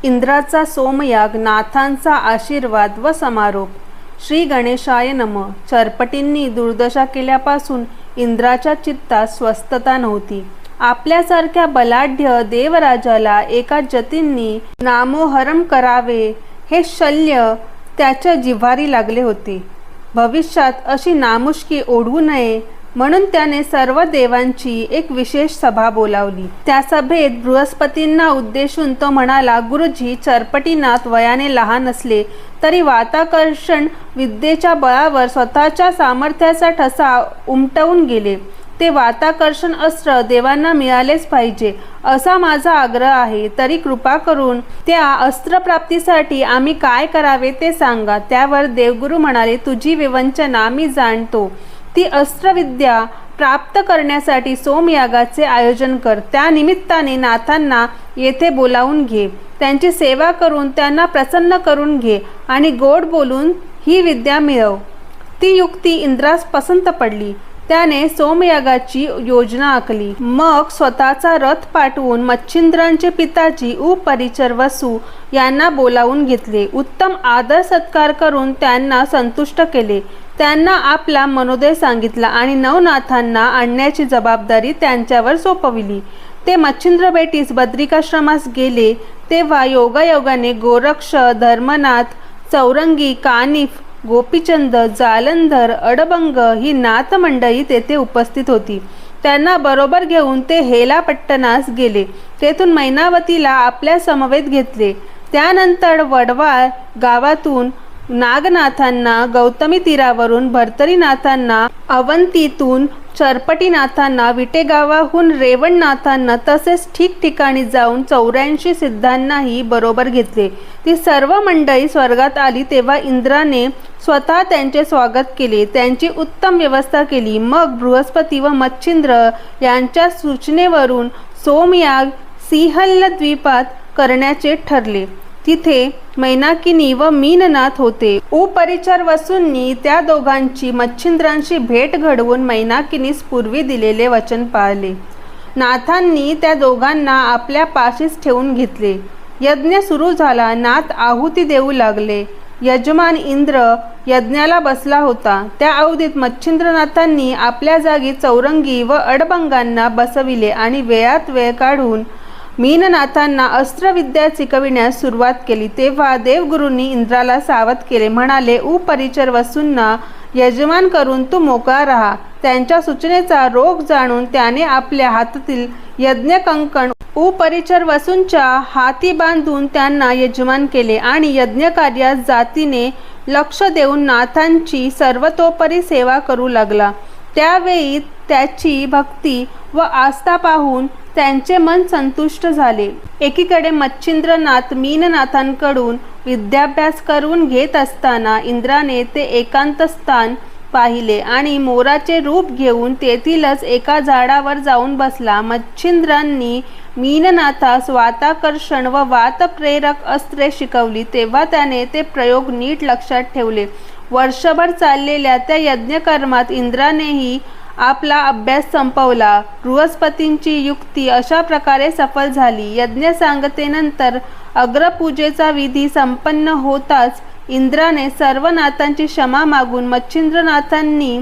इंद्राचा सोमयाग, नाथांचा आशीर्वाद व समारोप. श्री गणेशाय नम. चरपटींनी दुर्दशा केल्यापासून इंद्राच्या चित्तात स्वस्थता नव्हती. आपल्यासारख्या बलाढ्य देवराजाला एका जतींनी नामोहरम करावे हे शल्य त्याच्या जिव्हारी लागले होते. भविष्यात अशी नामुष्की ओढवू नये म्हणून त्याने सर्व देवांची एक विशेष सभा बोलावली. त्या सभेत बृहस्पतींना उद्देशून तो म्हणाला, गुरुजी, चरपटीनाथ वयाने लहान असले तरी वाताकर्षण विद्येच्या बळावर स्वतःच्या सामर्थ्याचा ठसा उमटवून गेले. ते वाताकर्षण अस्त्र देवांना मिळालेच पाहिजे असा माझा आग्रह आहे. तरी कृपा करून त्या अस्त्रप्राप्तीसाठी आम्ही काय करावे ते सांगा. त्यावर देवगुरु म्हणाले, तुझी विवंचना मी जाणतो. ती अस्त्रविद्या प्राप्त करण्यासाठी सोमयागाचे आयोजन कर. त्या निमित्ताने नाथांना येथे बोलावून घे. त्यांची सेवा करून त्यांना प्रसन्न करून घे आणि गोड बोलून ही विद्या मिळव. ती युक्ती इंद्रास पसंत पडली. त्याने सोमयागाची योजना आखली. मग स्वतःचा रथ पाठवून मच्छिंद्रांचे पिताजी उपरिचर वसू यांना बोलावून घेतले. उत्तम आदर सत्कार करून त्यांना संतुष्ट केले. त्यांना आपला मनोदय सांगितला आणि नवनाथांना आणण्याची जबाबदारी त्यांच्यावर सोपविली. ते मच्छिंद्र भेटीस बद्रिकाश्रमास गेले तेव्हा योगायोगाने गोरक्ष, धर्मनाथ, चौरंगी, कानिफ, गोपीचंद, जालंधर, अडबंग ही नाथ मंडळी तेथे उपस्थित होती. त्यांना बरोबर घेऊन ते हेलापट्टणास गेले. तेथून मैनावतीला आपल्या समवेत घेतले. त्यानंतर वडवाळ गावातून नागनाथांना, गौतमी तीरावरून भर्तरीनाथांना, अवंतीतून चरपटीनाथांना, विटेगावाहून रेवणनाथांना तसेच ठिकठिकाणी जाऊन 84 सिद्धांनाही बरोबर घेतले. ती सर्व मंडळी स्वर्गात आली तेव्हा इंद्राने स्वतः त्यांचे स्वागत केले. त्यांची उत्तम व्यवस्था केली. मग बृहस्पती व मच्छिंद्र यांच्या सूचनेवरून सोमयाग सिंहल द्वीपात करण्याचे ठरले. तिथे मैनाकिनी व मीननाथ होते. उपरिचर वसूंनी त्या दोघांची मच्छिंद्रांशी भेट घडवून मैनाकिनीस पूर्वी दिलेले वचन पाळले. नाथांनी त्या दोघांना आपल्या पाशीच ठेवून घेतले. यज्ञ सुरू झाला. नाथ आहुती देऊ लागले. यजमान इंद्र यज्ञाला बसला होता. त्या अवधीत मच्छिंद्रनाथांनी आपल्या जागी चौरंगी व अडबंगांना बसविले आणि वेळात वेळ काढून मीननाथांना अस्त्रविद्या शिकविण्यास सुरुवात केली. तेव्हा देवगुरूंनी इंद्राला सावध केले. म्हणाले, उपरिचर वसूंना यजमान करून तू मोकळा राहा. त्यांच्या सूचनेचा रोग जाणून त्याने आपल्या हातातील यज्ञकंकण उपरिचर वसूंच्या हाती बांधून त्यांना यजमान केले आणि यज्ञकार्यात जातीने लक्ष देऊन नाथांची सर्वतोपरी सेवा करू लागला. त्यावेळी त्याची भक्ती व आस्था पाहून त्यांचे मन संतुष्ट झाले. एकीकडे मच्छिंद्रनाथ मीननाथांकडून विद्याभ्यास करून घेत असताना इंद्राने ते एकांत स्थान पाहिले आणि मोराचे रूप घेऊन तेथीलच एका झाडावर जाऊन बसला. मच्छिंद्रांनी मीननाथास वाताकर्षण व वातप्रेरक अस्त्रे शिकवली. तेव्हा त्याने ते प्रयोग नीट लक्षात ठेवले. वर्षभर चाललेल्या त्या यज्ञकर्मात इंद्रानेही आपला अभ्यास संपवला. बृहस्पतींची युक्ती अशा प्रकारे सफल झाली. यज्ञ सांगतेनंतर अग्रपूजेचा विधी संपन्न होताच इंद्राने सर्व नाथांची क्षमा मागून मच्छिंद्रनाथांनी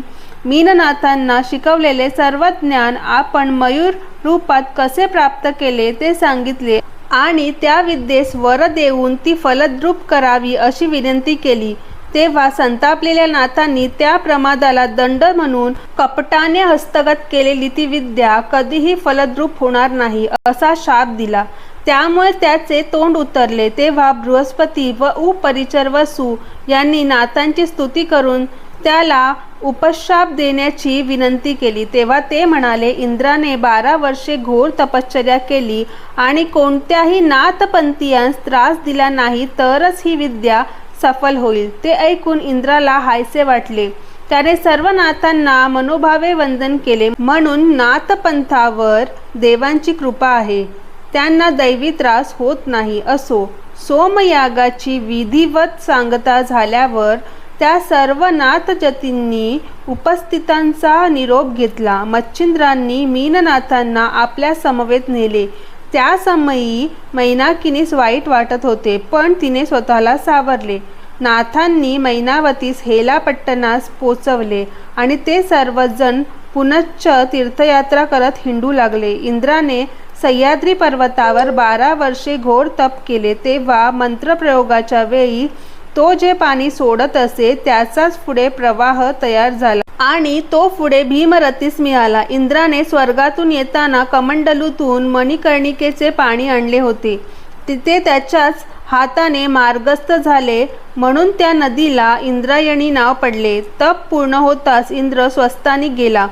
मीननाथांना शिकवलेले सर्व ज्ञान आपण मयूर रूपात कसे प्राप्त केले ते सांगितले आणि त्या विद्येस वर देऊन ती फलद्रूप करावी अशी विनंती केली. तेव्हा संतापलेल्या नाथांनी त्या प्रमादाला दंड म्हणून कपटाने हस्तगत केलेली ती विद्या कधीही फलद्रूप होणार नाही असा शाप दिला. त्यामुळे त्याचे तोंड उतरले. तेव्हा बृहस्पती व उपरिचर वसू यांनी नाथांची स्तुती करून त्याला उपशाप देण्याची विनंती केली. तेव्हा ते म्हणाले, इंद्राने 12 वर्षे घोर तपश्चर्या केली आणि कोणत्याही नाथपंथीयांस त्रास दिला नाही तरच ही विद्या सफल होईल. ते ऐकून इंद्राला हायसे वाटले. त्याने सर्व नाथांना मनोभावे वंदन केले. म्हणून नाथपंथावर देवांची कृपा आहे. त्यांना दैवी त्रास होत नाही. असो, सोमयागाची विधिवत सांगता झाल्यावर त्या सर्व नाथजतींनी उपस्थितांचा निरोप घेतला. मच्छिंद्रांनी मीननाथांना आपल्या समवेत नेले. त्या समयी मैनाकिनीस वाईट वाटत होते, पण तिने स्वतःला सावरले. नाथांनी मैनावतीस हेलापट्टणास पोचवले आणि ते सर्वजण पुनश्च तीर्थयात्रा करत हिंडू लागले. इंद्राने सह्याद्री पर्वतावर 12 वर्षे घोर तप केले. तेव्हा मंत्रप्रयोगाच्या वेळी तो जे पाणी सोडत असे त्याचाच पुढे प्रवाह तयार झाला आणि तो पुढे भीमरथीस मिळाला. इंद्राने स्वर्गातून येताना कमंडलूतून मणिकर्णिकेचे पाणी आणले होते. तिथे त्याच्याच हाताने मार्गस्थ झाले म्हणून त्या नदीला इंद्रायणी नाव पडले. तप पूर्ण होताच इंद्र स्वस्थानी गेला.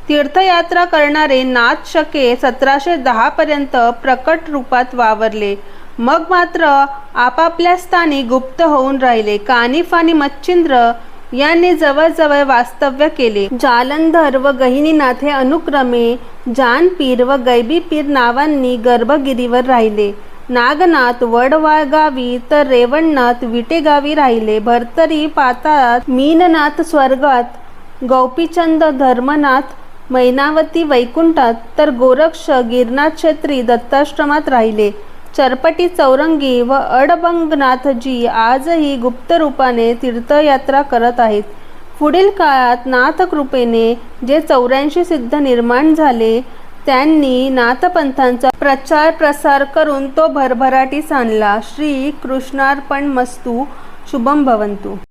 तीर्थयात्रा करणारे नाथ शके 1710 पर्यंत प्रकट रूपात वावरले. मग मात्र आपापल्या स्थानी गुप्त होऊन राहिले. कानिफ आणि मच्छिंद्र यांनी जवळजवळ वास्तव्य केले. जालंधर व गहिनीनाथ हे अनुक्रमे जानपीर व गैबीपीर नावांनी गर्भगिरीवर राहिले. नागनाथ वडवाळ गावी तर रेवणनाथ विटेगावी राहिले. भर्तरी पाताळात, मीननाथ स्वर्गात, गौपीचंद धर्मनाथ मैनावती वैकुंठात तर गोरक्ष गिरनाथ क्षेत्री दत्ताश्रमात राहिले. चरपटी चौरंगी व अडबंगनाथजी आजही गुप्त रूपाने तीर्थयात्रा करत आहेत. पुढील काळात नाथकृपेने जे 84 सिद्ध निर्माण झाले त्यांनी नाथपंथांचा प्रचार प्रसार करून तो भरभराटीस आणला. श्री कृष्णार्पणमस्तु. शुभम भवन्तु.